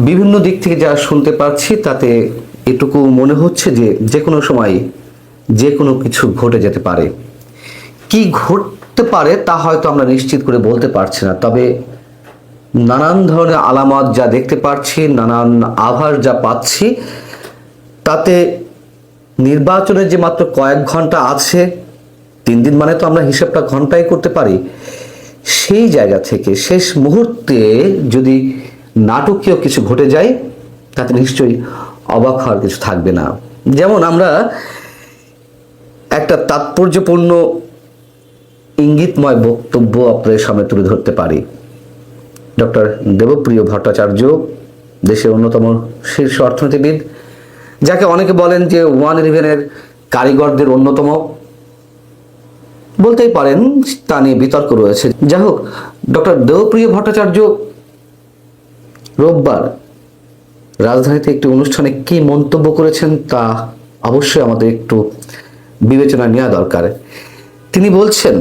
বিভিন্ন দিক থেকে যা শুনতে পাচ্ছি তাতে এটুকু মনে হচ্ছে যে যে কোনো সময় যে কোনো কিছু ঘটে যেতে পারে। কি ঘটতে পারে তা হয়তো আমরা নিশ্চিত করে বলতে পারছি না, তবে নানান ধরনের আলামত যা দেখতে পাচ্ছি, নানান আভাস যা পাচ্ছি, তাতে নির্বাচনের যে মাত্র কয়েক ঘন্টা আছে, 3 দিন মানে তো আমরা হিসাবটা ঘন্টায় করতে পারি, সেই জায়গা থেকে শেষ মুহূর্তে যদি নাটকীয় কিছু ঘটে যায় তাতে নিশ্চয়ই অবাক হওয়ার কিছু থাকবে না। যেমন আমরা একটা তাৎপর্যপূর্ণ ইঙ্গিতময় বক্তব্য আপনাদের সামনে তুলে ধরতে পারি। ডক্টর দেবপ্রিয় ভট্টাচার্য, দেশের অন্যতম শীর্ষ অর্থনীতিবিদ, যাকে অনেকে বলেন যে 111-এর কারিগরদের অন্যতম, বলতেই পারেন, তা নিয়ে বিতর্ক রয়েছে। যাই হোক, ডক্টর দেবপ্রিয় ভট্টাচার্য রোববার রাজধানীতে একটি অনুষ্ঠানে কি মন্তব্য করেছেন তা অবশ্যই আমাদের একটু বিবেচনা নেওয়া দরকার। তিনি বলছেন,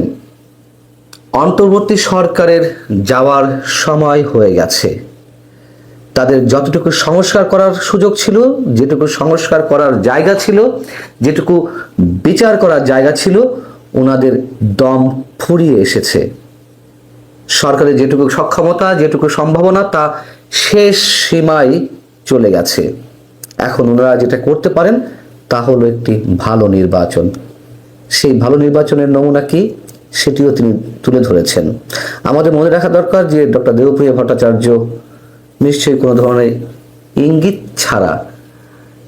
অন্তর্বর্তী সরকারের যাওয়ার সময় হয়ে গেছে। তাদের যতটুকু সংস্কার করার সুযোগ ছিল, যেটুকু সংস্কার করার জায়গা ছিল, যেটুকু বিচার করার জায়গা ছিল, ওনাদের দম ফুরিয়ে এসেছে। সরকারের যেটুকু সক্ষমতা, যেটুকু সম্ভাবনা, তা শেষ সীমায় চলে গেছে। এখন ওনারা যেটা করতে পারেন তা হলো একটি ভালো নির্বাচন। সেই ভালো নির্বাচনের নমুনা কি, সেটিও তিনি তুলে ধরেছেন। আমাদের মনে রাখা দরকার যে ডক্টর দেবপ্রিয় ভট্টাচার্য নিশ্চয়ই কোনো ধরনের ইঙ্গিত ছাড়া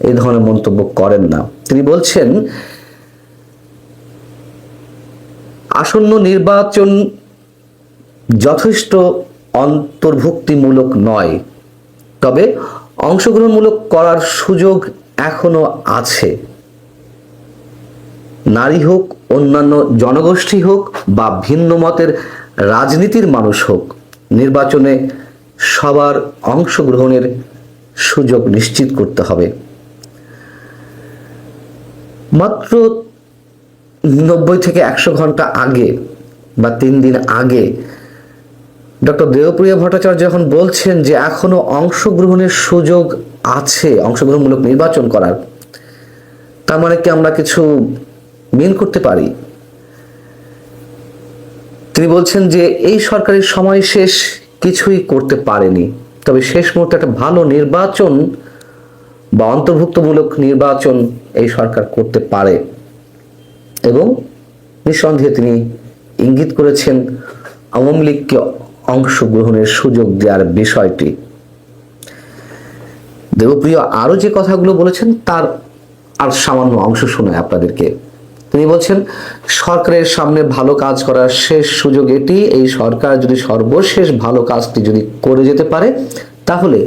এই ধরনের মন্তব্য করেন না। তিনি বলছেন, আসন্ন নির্বাচন যথেষ্ট অন্তর্ভুক্তিমূলক নয়, তবে অংশগ্রহণমূলক করার সুযোগ এখনো আছে। নারী হোক, অন্যান্য জনগোষ্ঠী হোক বা ভিন্ন মতের রাজনীতির মানুষ হোক, নির্বাচনে সবার অংশগ্রহণের সুযোগ নিশ্চিত করতে হবে। মাত্র 90 থেকে 100 ঘন্টা আগে বা 3 দিন আগে ডক্টর দেবপ্রিয় ভট্টাচার্য যখন বলছেন যে এখনো অংশগ্রহণের সুযোগ আছে অংশগ্রহণমূলক নির্বাচন করার, তার মানে কি আমরা কিছু মিন করতে পারি? তিনি বলছেন যে এই সরকারের সময় শেষ কিছুই করতে পারেনি, তবে শেষ মুহূর্তে একটা ভালো নির্বাচন বা অন্তর্ভুক্তমূলক নির্বাচন এই সরকার করতে পারে। এবং নিঃসন্দেহে তিনি ইঙ্গিত করেছেন আওয়ামী লীগকে অংশগ্রহণের সুযোগ দেওয়ার বিষয়টি। দেবপ্রিয় আরো যে কথাগুলো বলেছেন তার আর সামান্য অংশ শোনায় আপনাদেরকে। তিনি বলছেন, সরকারের সামনে ভালো কাজ করার শেষ সুযোগ এটি। এই সরকার যদি সর্বশেষ ভালো কাজটি যদি করে যেতে পারে, তাহলে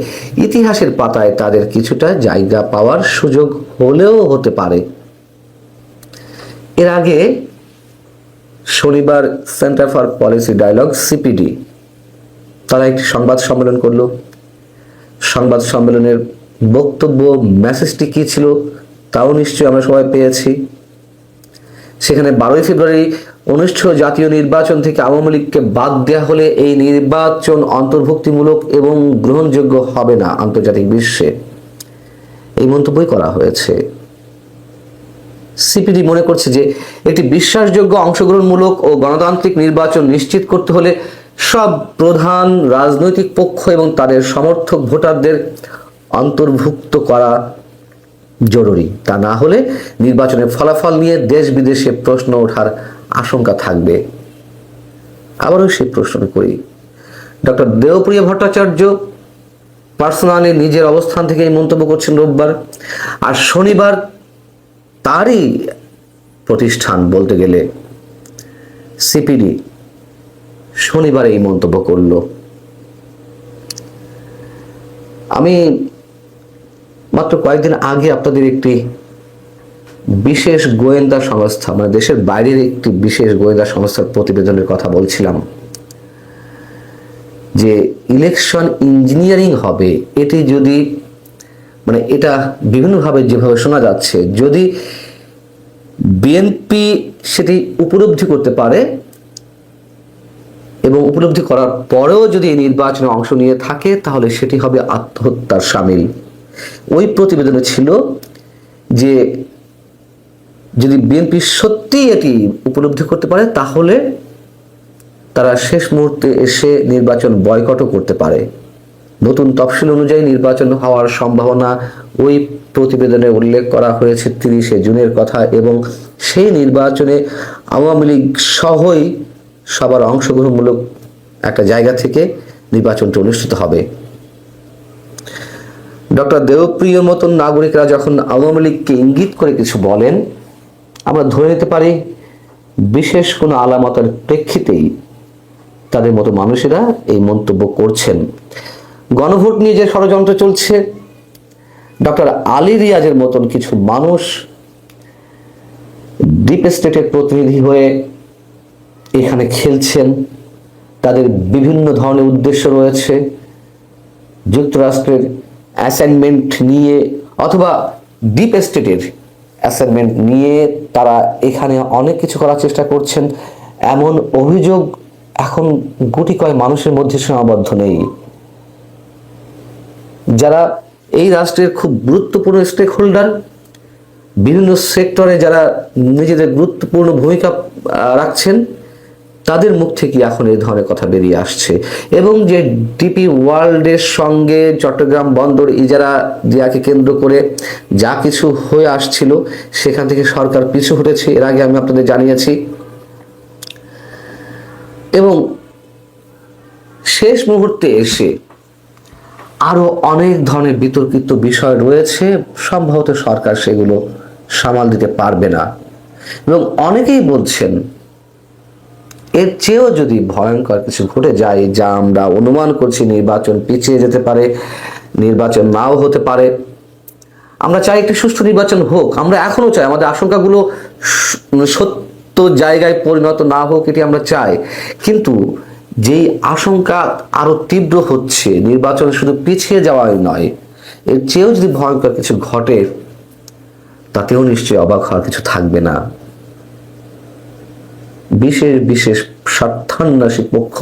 ইতিহাসের পাতায় তাদের কিছুটা জায়গা পাওয়ার সুযোগ হলেও হতে পারে। এর আগে শনিবার Centre for Policy Dialogue CPD তারা একটি সংবাদ সম্মেলন করলো। সংবাদ সম্মেলনের বক্তব্য, মেসেজটি কি ছিল তাও নিশ্চয়ই আমরা সবাই পেয়েছি। সেখানে 12 ফেব্রুয়ারি অনুষ্ঠিত জাতীয় নির্বাচন থেকে আওয়ামী লীগকে বাদ দেওয়া হলে এই নির্বাচন অন্তর্ভুক্তিমূলক এবং গ্রহণযোগ্য হবে না আন্তর্জাতিক বিশ্বে, এই মন্তব্যই করা হয়েছে। সিপিডি মনে করছে যে একটি বিশ্বাসযোগ্য, অংশগ্রহণমূলক ও গণতান্ত্রিক নির্বাচন নিশ্চিত করতে হলে সব প্রধান রাজনৈতিক পক্ষ এবং তাদের সমর্থক ভোটারদের অন্তর্ভুক্ত করা জরুরি। তা না হলে নির্বাচনের ফলাফল নিয়ে দেশ বিদেশে প্রশ্ন ওঠার আশঙ্কা থাকবে। আবারও সেই প্রশ্ন করি, ডক্টর দেবপ্রিয় ভট্টাচার্য পার্সোনালি নিজের অবস্থান থেকে এই মন্তব্য করছেন রোববার, আর শনিবার তারই প্রতিষ্ঠান বলতে গেলে সিপিডি শনিবার এই মন্তব্য করল। আমি মাত্র কয়েকদিন আগে আপনাদের একটি বিশেষ গোয়েন্দা সংস্থা, মানে দেশের বাইরের একটি বিশেষ গোয়েন্দা সংস্থার প্রতিবেদনের কথা বলছিলাম যে ইলেকশন ইঞ্জিনিয়ারিং হবে। এটি যদি, মানে এটা বিভিন্নভাবে যেভাবে শোনা যাচ্ছে, যদি বিএনপি সেটি উপলব্ধি করতে পারে এবং উপলব্ধি করার পরেও যদি এই নির্বাচনে অংশ নিয়ে থাকে তাহলে সেটি হবে আত্মহত্যার শামিল। ওই প্রতিবেদনে ছিল যে যদি বিএনপি সত্যিই এটি উপলব্ধি করতে পারে তাহলে তারা শেষ মুহূর্তে এসে নির্বাচন বয়কটও করতে পারে। নতুন তফসিল অনুযায়ী নির্বাচন হওয়ার সম্ভাবনা ওই প্রতিবেদনে উল্লেখ করা হয়েছে 30শে জুনের কথা, এবং সেই নির্বাচনে আওয়ামী লীগ সহই সবার অংশগ্রহণমূলক একটা জায়গা থেকে নির্বাচনটি অনুষ্ঠিত হবে। ডক্টর দেবপ্রিয়র মতন নাগরিকরা যখন আওয়ামী লীগকে ইঙ্গিত করে কিছু বলেন, আমরা ধরে নিতে পারি বিশেষ কোনো আলামতের প্রেক্ষিতেই তাদের মতো মানুষেরা এই মন্তব্য করছেন। গণভোট নিয়ে যে ষড়যন্ত্র চলছে, ডক্টর আলী রিয়াজের মতন কিছু মানুষ ডিপ স্টেটের প্রতিনিধি হয়ে এখানে খেলছেন। তাদের বিভিন্ন ধরনের উদ্দেশ্য রয়েছে। যুক্তরাষ্ট্রের অ্যাসাইনমেন্ট নিয়ে অথবা ডিপ স্টেটের অ্যাসাইনমেন্ট নিয়ে তারা এখানে অনেক কিছু করার চেষ্টা করছেন, এমন অভিযোগ এখন গুটি কয় মানুষের মধ্যে সীমাবদ্ধ নেই। যারা এই রাষ্ট্রের খুব গুরুত্বপূর্ণ স্টেক হোল্ডার, বিভিন্ন সেক্টরে যারা নিজেদের গুরুত্বপূর্ণ ভূমিকা রাখছেন, তাদের মুখ থেকে এখন এই ধরনের কথা বেরিয়ে আসছে। এবং যে ডিপি ওয়ার্ল্ডের সঙ্গে চট্টগ্রাম বন্দর ইজারা দেওয়াকে কেন্দ্র করে যা কিছু হয়ে আসছিল, সেখান থেকে সরকার পিছু হটেছে, এর আগে আমি আপনাদের জানিয়েছি। এবং শেষ মুহূর্তে এসে আরো অনেক ধরনের বিতর্কিত বিষয় রয়েছে, সম্ভবত সরকার সেগুলো সামাল দিতে পারবে না। এবং অনেকেই বলছেন এর চেয়েও যদি ভয়ঙ্কর কিছু ঘটে যায়, যা আমরা অনুমান করছি, নির্বাচন পিছিয়ে যেতে পারে, নির্বাচন নাও হতে পারে। আমরা চাই একটি সুষ্ঠু নির্বাচন হোক, আমরা এখনো চাই আমাদের আশঙ্কাগুলো সত্য জায়গায় পরিণত না হোক, এটি আমরা চাই। কিন্তু যেই আশঙ্কা আরো তীব্র হচ্ছে, নির্বাচন শুধু পিছিয়ে যাওয়াই নয়, এর চেয়েও যদি ভয়ঙ্কর কিছু ঘটে, তাতেও নিশ্চয়ই অবাক হওয়ার কিছু থাকবে না। বিশেষ বিশেষ স্বার্থান্বেষী পক্ষ,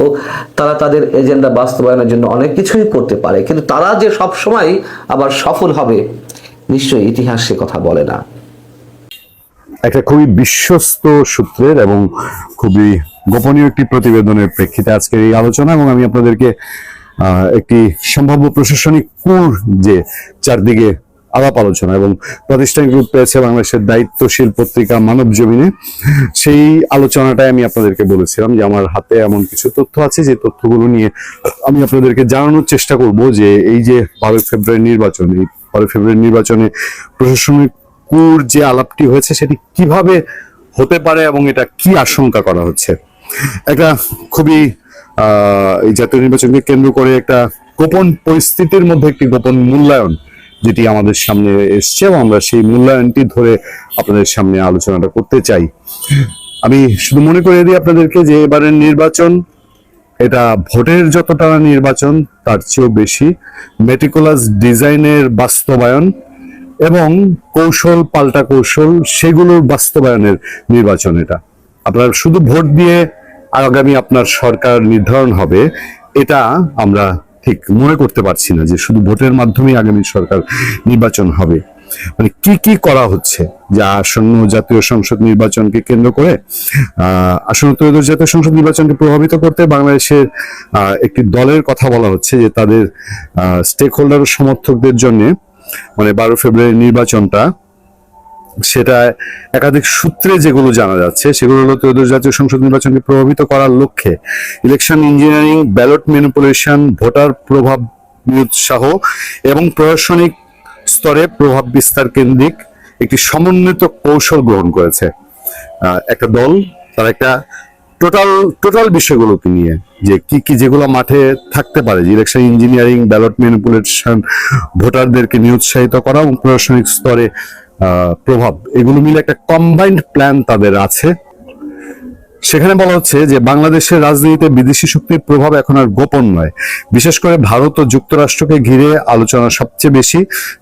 তারা তাদের এজেন্ডা বাস্তবায়নের জন্য অনেক কিছুই করতে পারে, কিন্তু তারা যে সব সময় আবার সফল হবে, নিশ্চয়ই ইতিহাস সে কথা বলে না। একটা খুবই বিশ্বস্ত সূত্রের এবং খুবই গোপনীয় একটি প্রতিবেদনের প্রেক্ষিতে আজকের এই আলোচনা, এবং আমি আপনাদেরকে একটি সম্ভাব্য প্রশাসনিক কুর যে চারদিকে আলাপ আলোচনা এবং প্রাতিষ্ঠানিক রূপ পেয়েছে বাংলাদেশের দায়িত্বশীল পত্রিকা মানব জমিনে, সেই আলোচনাটাই আমি আপনাদেরকে বলেছিলাম যে আমার হাতে এমন কিছু তথ্য আছে যে তথ্যগুলো নিয়ে আমি আপনাদেরকে জানানোর চেষ্টা করব যে এই যে 12 ফেব্রুয়ারি নির্বাচন, এই 12 ফেব্রুয়ারি নির্বাচনে প্রশাসনিক কুর যে আলাপটি হয়েছে সেটি কিভাবে হতে পারে এবং এটা কি আশঙ্কা করা হচ্ছে। একটা খুবই এই জাতীয় নির্বাচনকে কেন্দ্র করে একটা গোপন পরিস্থিতির মধ্যে একটি গোপন মূল্যায়ন যেটি আমাদের সামনে এসছে, এবং আমরা সেই মূল্যায়নটি ধরে আপনাদের সামনে আলোচনাটা করতে চাই। আমি শুধু মনে করিয়ে দিই আপনাদেরকে যে এবারের নির্বাচন এটা ভোটের যতটা নির্বাচন তার চেয়েও বেশি মেটিকুলাস ডিজাইনের বাস্তবায়ন এবং কৌশল পাল্টা কৌশল সেগুলোর বাস্তবায়নের নির্বাচন। এটা আপনার শুধু ভোট দিয়ে আগামী আপনার সরকার নির্ধারণ হবে, এটা আমরা ঠিক মনে করতে পারছি না যে শুধু ভোটের মাধ্যমে আগামী সরকার নির্বাচন হবে। মানে কি কি করা হচ্ছে, যা আসন্ন জাতীয় সংসদ নির্বাচনকে কেন্দ্র করে আসন্ন ত্রয়োদশ জাতীয় সংসদ নির্বাচনকে প্রভাবিত করতে বাংলাদেশের একটি দলের কথা বলা হচ্ছে যে তাদের স্টেক হোল্ডার সমর্থকদের জন্য মানে 12 ফেব্রুয়ারি নির্বাচনটা, সেটা একাধিক সূত্রে যেগুলো জানা যাচ্ছে সেগুলো হলো ত্রয়োদশ জাতীয় সংসদ নির্বাচনকে প্রভাবিত করার লক্ষ্যে election engineering, ballot manipulation, voter প্রভাব নিরুৎসাহ এবং প্রশাসনিক স্তরে প্রভাব বিস্তার কেন্দ্রিক একটি সমন্বিত কৌশল গ্রহণ করেছে একটা দল। তার একটা টোটাল বিষয়গুলোকে নিয়ে যে কি কি যেগুলো মাঠে থাকতে পারে, যে ইলেকশন ইঞ্জিনিয়ারিং, ব্যালট ম্যানিপুলেশন, ভোটারদেরকে নিরুৎসাহিত করা এবং প্রশাসনিক স্তরে প্রভাব, এগুলো মিলে একটা কম্বাইন্ড প্ল্যান তাদের আছে। সেখানে বলা হচ্ছে যে বাংলাদেশের রাজনীতিতে বিদেশি শক্তির প্রভাব এখন আর গোপন নয়। বিশেষ করে ভারত ও যুক্তরাষ্ট্রকে ঘিরে আলোচনা সবচেয়ে বেশি।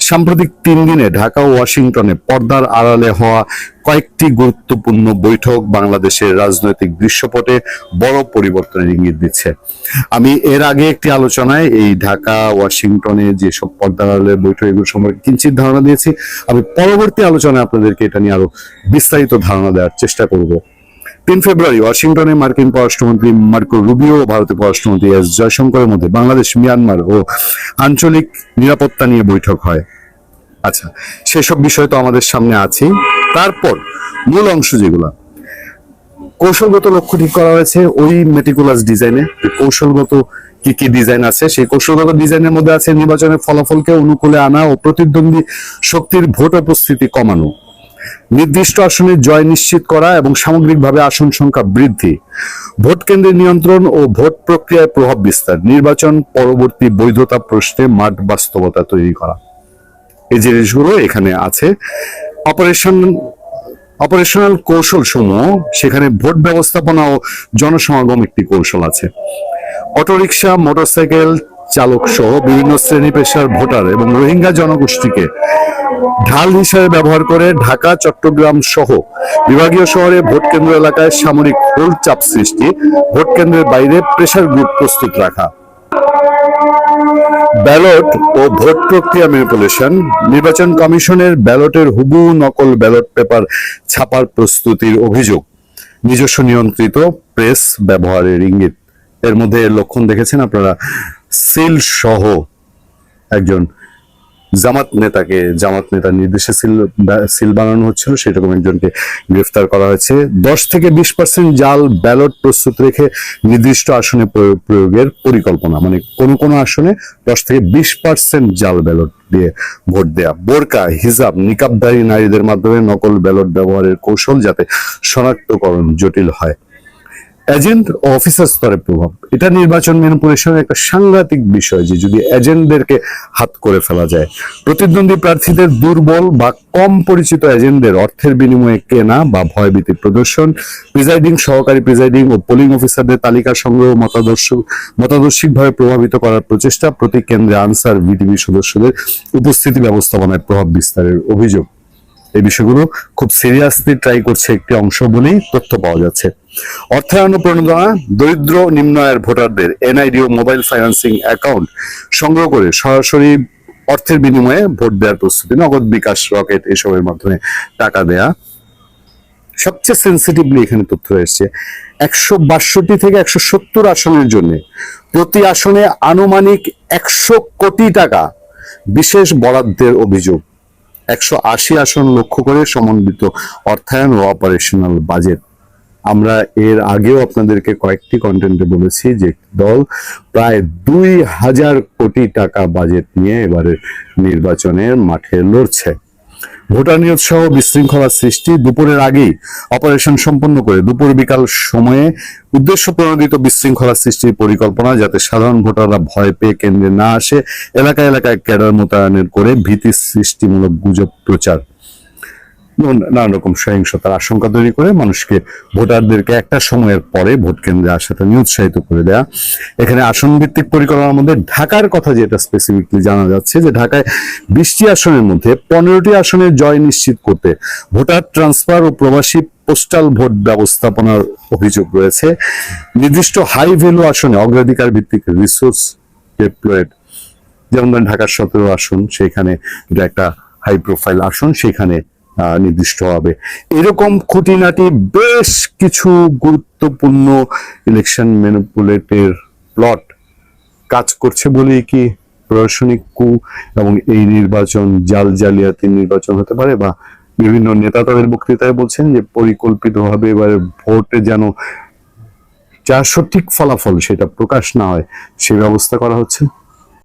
সাম্প্রতিক 3 দিনে ঢাকা ও ওয়াশিংটনে পর্দার আড়ালে হওয়া কয়েকটি গুরুত্বপূর্ণ বৈঠক বাংলাদেশের রাজনৈতিক দৃশ্যপটে বড় পরিবর্তনের ইঙ্গিত দিচ্ছে। আমি এর আগে একটি আলোচনায় এই ঢাকা ওয়াশিংটনে যেসব পর্দার আড়ালের বৈঠক এগুলো সম্পর্কে কিঞ্চিত ধারণা দিয়েছি। আমি পরবর্তী আলোচনায় আপনাদেরকে এটা নিয়ে আরো বিস্তারিত ধারণা দেওয়ার চেষ্টা করব। 3 ফেব্রুয়ারি ওয়াশিংটনে মার্কিন পররাষ্ট্রমন্ত্রী মার্কো রুবিও ও ভারতের পররাষ্ট্রমন্ত্রী এস জয়শঙ্করের মধ্যে বাংলাদেশ, মিয়ানমার ও আঞ্চলিক নিরাপত্তা নিয়ে বৈঠক হয়। আচ্ছা, সেসব বিষয় তো আমাদের সামনে আছেই। তারপর মূল অংশ যেগুলা কৌশলগত লক্ষ্য ঠিক করা হয়েছে ওই মেটিকুলাস ডিজাইনে, কৌশলগত কি কি ডিজাইন আছে সেই কৌশলগত ডিজাইনের মধ্যে আছে নির্বাচনের ফলাফলকে অনুকূলে আনা ও প্রতিদ্বন্দ্বী শক্তির ভোট উপস্থিতি কমানো, নির্দিষ্ট আসনে জয় নিশ্চিত করা এবং সামগ্রিকভাবে আসন সংখ্যা বৃদ্ধি, ভোট কেন্দ্রের নিয়ন্ত্রণ ও ভোট প্রক্রিয়ায় প্রভাব বিস্তার, নির্বাচন পরবর্তী বৈধতা প্রশ্নে মাঠ বাস্তবতা তৈরি করা। এই জিনিসগুলো এখানে আছে। অপারেশনাল কৌশল সমূহ, সেখানে ভোট ব্যবস্থাপনা ও জনসমাগম একটি কৌশল আছে। অটোরিকশা, মোটরসাইকেল চালক সহ বিভিন্ন শ্রেণী পেশার ভোটার এবং রোহিঙ্গা জনগোষ্ঠীকে ঢাল হিসেবে ব্যবহার করে ঢাকা, চট্টগ্রাম সহ বিভাগীয় শহরে ভোট কেন্দ্র এলাকায় সামরিক হোল চাপ সৃষ্টি, ভোট কেন্দ্রের বাইরে প্রেসার গ্রুপ প্রস্তুত রাখা। ব্যালট ও ভোট প্রক্রিয়া ম্যানিপুলেশন, নির্বাচন কমিশনের ব্যালটের হুবহু নকল ব্যালট পেপার ছাপার প্রস্তুতির অভিযোগ, নিজস্ব নিয়ন্ত্রিত প্রেস ব্যবহারের ইঙ্গিত। এর মধ্যে লক্ষণ দেখেছেন আপনারা, সিল সহ একজন জামাত নেতার নির্দেশে সিল বানানো হচ্ছিল, সেরকম একজনকে গ্রেফতার করা হয়েছে। 10 থেকে 20% জাল ব্যালট প্রস্তুত রেখে নির্দিষ্ট আসনে প্রয়োগের পরিকল্পনা, মানে কোন আসনে 10 থেকে 20% জাল ব্যালট দিয়ে ভোট দেয়া। বোরকা, হিজাব, নিকাবধারী নারীদের মাধ্যমে নকল ব্যালট ব্যবহারের কৌশল যাতে শনাক্তকরণ জটিল হয়। এজেন্ট ও অফিসার স্তরের প্রভাব, এটা নির্বাচন ম্যানিপুলেশনের একটা সাংঘাতিক বিষয় যে যদি এজেন্টদেরকে হাত করে ফেলা যায়। প্রতিদ্বন্দ্বী প্রার্থীদের দুর্বল বা কম পরিচিত এজেন্টদের অর্থের বিনিময়ে কেনা বা ভয়ভীতি প্রদর্শন, প্রিজাইডিং, সহকারী প্রিজাইডিং ও পোলিং অফিসারদের তালিকা সংগ্রহ মতাদর্শিকভাবে প্রভাবিত করার প্রচেষ্টা, প্রতি কেন্দ্রে আনসার ভিটিভি সদস্যদের উপস্থিতি ব্যবস্থাপনায় প্রভাব বিস্তারের অভিযোগ। এই বিষয়গুলো খুব সিরিয়াসলি ট্রাই করছে একটি অংশ বলেই তথ্য পাওয়া যাচ্ছে। অর্থায়ন ও প্রণোদনা, দরিদ্র নিম্ন আয়ের ভোটারদের এনআইডি ও মোবাইল ফাইন্যান্সিং অ্যাকাউন্ট সংগ্রহ করে সরাসরি অর্থের বিনিময়ে ভোট দেওয়ার প্রস্তুতি, নগদ, বিকাশ, রকেট এসবের মাধ্যমে টাকা দেয়া। সবচেয়ে সেন্সিটিভলি এখানে তথ্য এসছে 162 থেকে 170 আসনের জন্য প্রতি আসনে আনুমানিক 100 কোটি টাকা বিশেষ বরাদ্দের অভিযোগ। 180 আসন লক্ষ্য করে সমন্বিত অর্থায়ন ও অপারেশনাল বাজেট। আমরা এর আগেও আপনাদেরকে কয়েকটি কন্টেন্টে বলেছি যে দল প্রায় 2000 কোটি টাকা বাজেট নিয়ে এবারের নির্বাচনের মাঠে লড়ছে। ভোটার নিয়োগ সহ বিশৃঙ্খলা সৃষ্টি, দুপুরের আগেই অপারেশন সম্পন্ন করে দুপুর বিকাল সময়ে উদ্দেশ্য প্রণোদিত বিশৃঙ্খলা সৃষ্টির পরিকল্পনা, যাতে সাধারণ ভোটাররা ভয় পেয়ে কেন্দ্রে না আসে, এলাকায় এলাকায় ক্যাডার মোতায়েনের করে ভীতি সৃষ্টিমূলক গুজব প্রচার, নানা রকম সহিংসতার আশঙ্কা তৈরি করে মানুষকে, ভোটারদেরকে একটা সময়ের পরে ভোট কেন্দ্রে আসাটা নিরুৎসাহিত করে দেয়া। এখানে আসন ভিত্তিক পরিকল্পনার মধ্যে ঢাকার কথা যেটা স্পেসিফিকলি জানা যাচ্ছে যে ঢাকায় 20টি আসনের মধ্যে 15টি আসনে জয় নিশ্চিত করতে ভোটার ট্রান্সফার ও প্রবাসী পোস্টাল ভোট ব্যবস্থাপনার অভিযোগ রয়েছে। নির্দিষ্ট হাই ভ্যালু আসনে অগ্রাধিকার ভিত্তিক রিসোর্স ডিপ্লয়েড, যেমন ঢাকার 17 আসন, সেখানে এটা একটা হাই প্রোফাইল আসন, সেখানে নির্দিষ্ট হবে। এরকম খুঁটিনাটি বেশ কিছু গুরুত্বপূর্ণ ইলেকশন ম্যানিপুলেটের প্লট কাজ করছে বলেই কি প্রশাসনিক কু এবং এই নির্বাচন জালিয়াতির নির্বাচন হতে পারে? বা বিভিন্ন নেতা তাদের বক্তৃতায় বলছেন যে পরিকল্পিতভাবে এবারে ভোটে যেন যা সঠিক ফলাফল সেটা প্রকাশ না হয় সে ব্যবস্থা করা হচ্ছে।